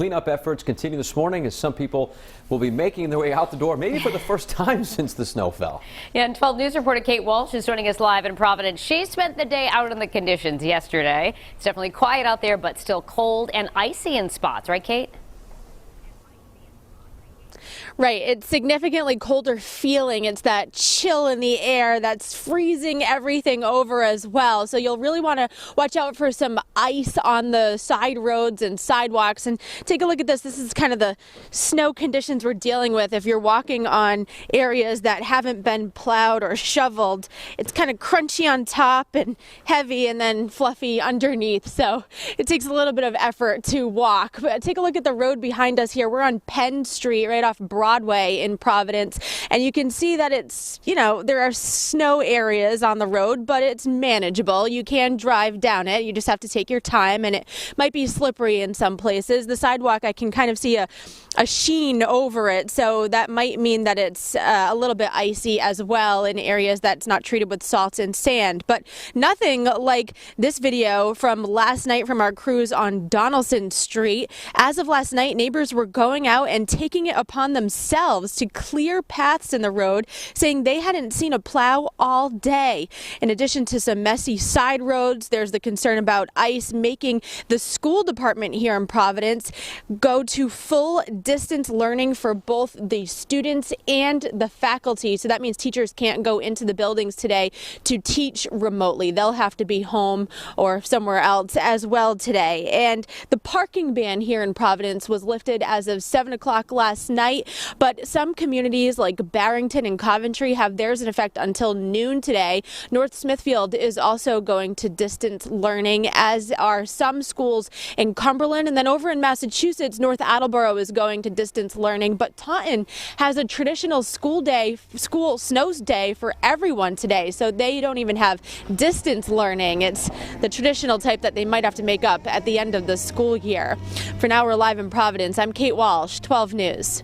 Cleanup efforts continue this morning as some people will be making their way out the door, maybe for the first time since the snow fell. Yeah, and 12 News reporter Kate Walsh is joining us live in Providence. She spent the day out in the conditions yesterday. It's definitely quiet out there, but still cold and icy in spots, right, Kate? Right, it's significantly colder feeling. It's that chill in the air that's freezing everything over as well. So you'll really want to watch out for some ice on the side roads and sidewalks. And take a look at this. This is kind of the snow conditions we're dealing with. If you're walking on areas that haven't been plowed or shoveled, it's kind of crunchy on top and heavy and then fluffy underneath. So it takes a little bit of effort to walk. But take a look at the road behind us here. We're on Penn Street, right off Broadway in Providence, and you can see that it's, there are snow areas on the road, but it's manageable. You can drive down it. You just have to take your time, and it might be slippery in some places. The sidewalk, I can kind of see a sheen over it, so that might mean that it's a little bit icy as well in areas that's not treated with salt and sand, but nothing like this video from last night from our crews on Donaldson Street. As of last night, neighbors were going out and taking it upon themselves to clear paths in the road, saying they hadn't seen a plow all day. In addition to some messy side roads, there's the concern about ice making the school department here in Providence go to full distance learning for both the students and the faculty. So that means teachers can't go into the buildings today to teach remotely. They'll have to be home or somewhere else as well today. And the parking ban here in Providence was lifted as of 7 o'clock last night. But some communities like Barrington and Coventry have theirs in effect until noon today. North Smithfield is also going to distance learning, as are some schools in Cumberland. And then over in Massachusetts, North Attleboro is going to distance learning. But Taunton has a traditional school snows day for everyone today. So they don't even have distance learning. It's the traditional type that they might have to make up at the end of the school year. For now, we're live in Providence. I'm Kate Walsh, 12 News.